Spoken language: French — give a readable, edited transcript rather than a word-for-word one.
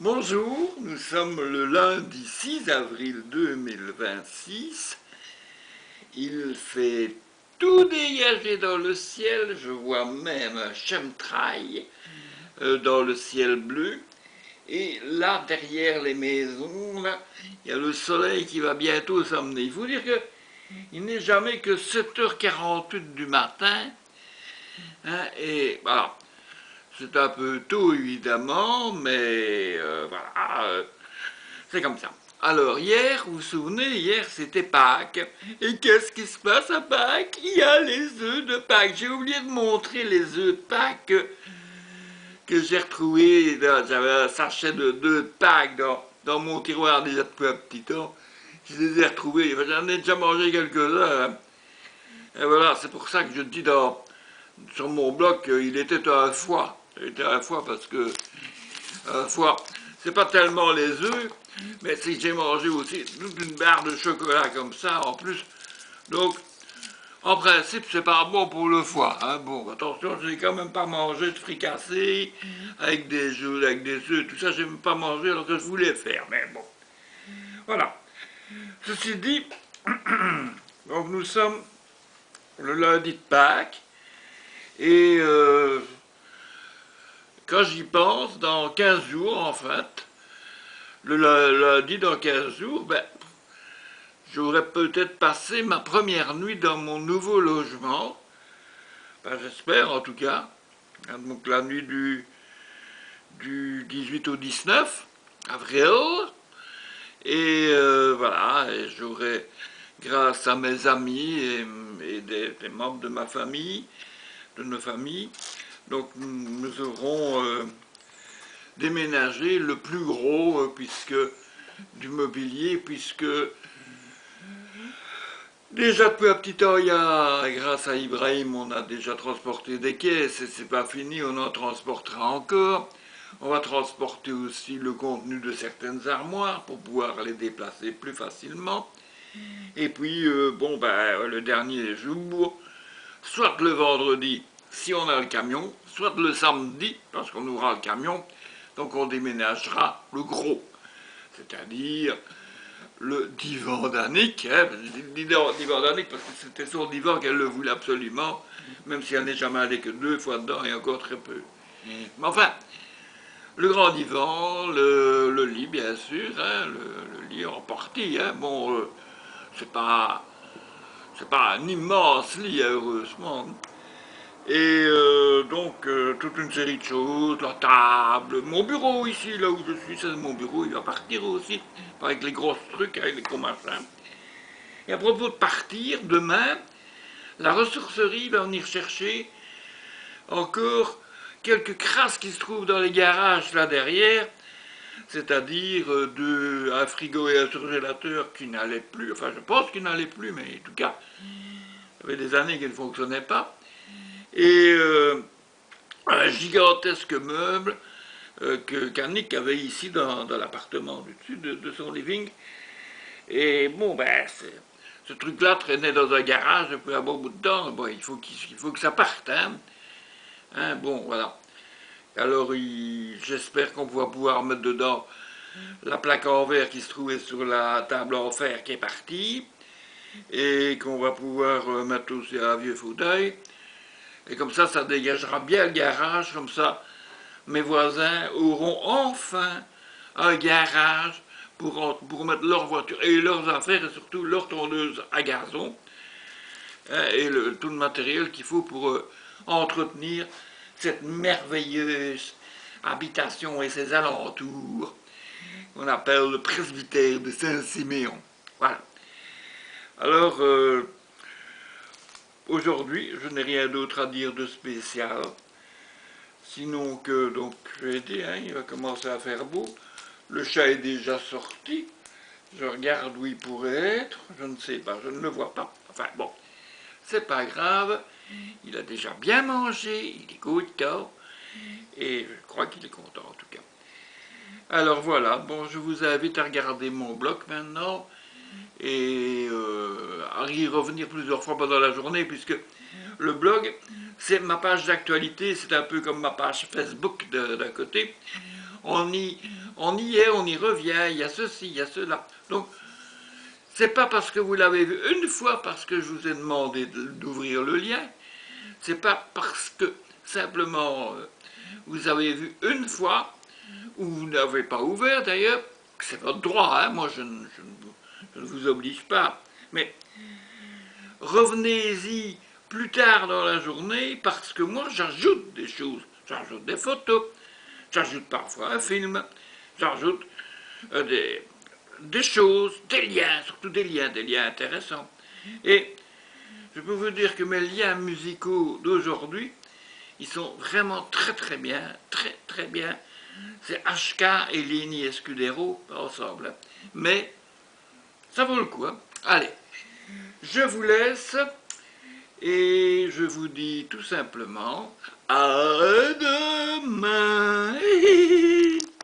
Bonjour, nous sommes le lundi 6 avril 2026. Il fait tout dégagé dans le ciel, je vois même un chemtrail dans le ciel bleu. Et là, derrière les maisons, là, il y a le soleil qui va bientôt s'emmener. Il faut dire que il n'est jamais que 7h48 du matin. Et voilà, c'est un peu tôt évidemment, mais voilà, c'est comme ça. Alors hier, vous vous souvenez, hier c'était Pâques. Et qu'est-ce qui se passe à Pâques? Il y a les œufs de Pâques. J'ai oublié de montrer les œufs de Pâques que j'ai retrouvés. J'avais un sachet d'œufs de Pâques dans mon tiroir déjà depuis un petit temps. Je les ai retrouvés. J'en ai déjà mangé quelques-uns, hein. Et voilà, c'est pour ça que je dis sur mon blog qu'il était un foie. Il était un foie parce que un foie, c'est pas tellement les œufs, mais si j'ai mangé aussi toute une barre de chocolat comme ça en plus. Donc, en principe, c'est pas bon pour le foie. Hein. Bon, attention, je n'ai quand même pas mangé de fricassé avec des œufs, tout ça, j'ai même pas mangé alors que je voulais faire. Mais bon, voilà. Ceci dit, donc nous sommes le lundi de Pâques et quand j'y pense, dans 15 jours en fait, le lundi dans 15 jours, ben, j'aurais peut-être passé ma première nuit dans mon nouveau logement. Ben, j'espère en tout cas. Donc la nuit du 18 au 19 avril. Et voilà, et j'aurai, grâce à mes amis et des membres de ma famille, de nos familles, donc nous aurons déménagé le plus gros puisque du mobilier, puisque déjà depuis un petit temps, grâce à Ibrahim, on a déjà transporté des caisses et c'est pas fini, on en transportera encore. On va transporter aussi le contenu de certaines armoires pour pouvoir les déplacer plus facilement. Et puis, bon, ben, le dernier jour, soit le vendredi, si on a le camion, soit le samedi, parce qu'on aura le camion, donc on déménagera le gros. C'est-à-dire le divan d'Annick, hein, je dis divan d'Annick parce que c'était son divan qu'elle le voulait absolument, même si elle n'est jamais allée que 2 fois dedans et encore très peu. Mais enfin, le grand divan, le lit bien sûr, hein, le lit en partie, hein, bon, c'est pas, c'est pas un immense lit, hein, heureusement. Et donc, toute une série de choses, la table, mon bureau ici, là où je suis, c'est mon bureau, il va partir aussi, avec les grosses trucs, avec les gros machins. Et à propos de partir, demain, la ressourcerie va venir chercher encore quelques crasses qui se trouvent dans les garages là derrière, c'est-à-dire un frigo et un surgélateur qui n'allaient plus, enfin je pense qu'ils n'allaient plus, mais en tout cas, ça fait des années qu'ils ne fonctionnaient pas. Et un gigantesque meuble qu'Annick avait ici dans l'appartement du dessus de son living. Et bon, ben, ce truc-là traînait dans un garage depuis un bon bout de temps. Bon, il faut que ça parte, hein. Bon, voilà. Alors, j'espère qu'on va pouvoir mettre dedans la plaque en verre qui se trouvait sur la table en fer qui est partie. Et qu'on va pouvoir mettre aussi un vieux fauteuil. Et comme ça dégagera bien le garage, comme ça, mes voisins auront enfin un garage pour mettre leur voiture et leurs affaires et surtout leur tondeuse à gazon, hein, et tout le matériel qu'il faut pour entretenir cette merveilleuse habitation et ses alentours qu'on appelle le presbytère de Saint-Siméon. Voilà. Alors, aujourd'hui, je n'ai rien d'autre à dire de spécial. Sinon que, donc, j'ai dit, hein, il va commencer à faire beau. Le chat est déjà sorti. Je regarde où il pourrait être. Je ne sais pas, je ne le vois pas. Enfin, bon, c'est pas grave. Il a déjà bien mangé, il est content. Et je crois qu'il est content, en tout cas. Alors voilà, bon, je vous invite à regarder mon blog maintenant. Et à y revenir plusieurs fois pendant la journée, puisque le blog, c'est ma page d'actualité, c'est un peu comme ma page Facebook d'un côté. On y on y est, on y revient, il y a ceci, il y a cela. Donc, c'est pas parce que vous l'avez vu une fois, parce que je vous ai demandé d'ouvrir le lien, c'est pas parce que simplement vous avez vu une fois, ou vous n'avez pas ouvert d'ailleurs, c'est votre droit, hein, moi je ne vous oblige pas, mais revenez-y plus tard dans la journée, parce que moi j'ajoute des choses, j'ajoute des photos, j'ajoute parfois un film, j'ajoute des choses, des liens, surtout des liens intéressants. Et je peux vous dire que mes liens musicaux d'aujourd'hui, ils sont vraiment très bien, très bien. C'est HK et Lini Escudero ensemble. Mais ça vaut le coup. Hein. Allez, je vous laisse et je vous dis tout simplement à demain.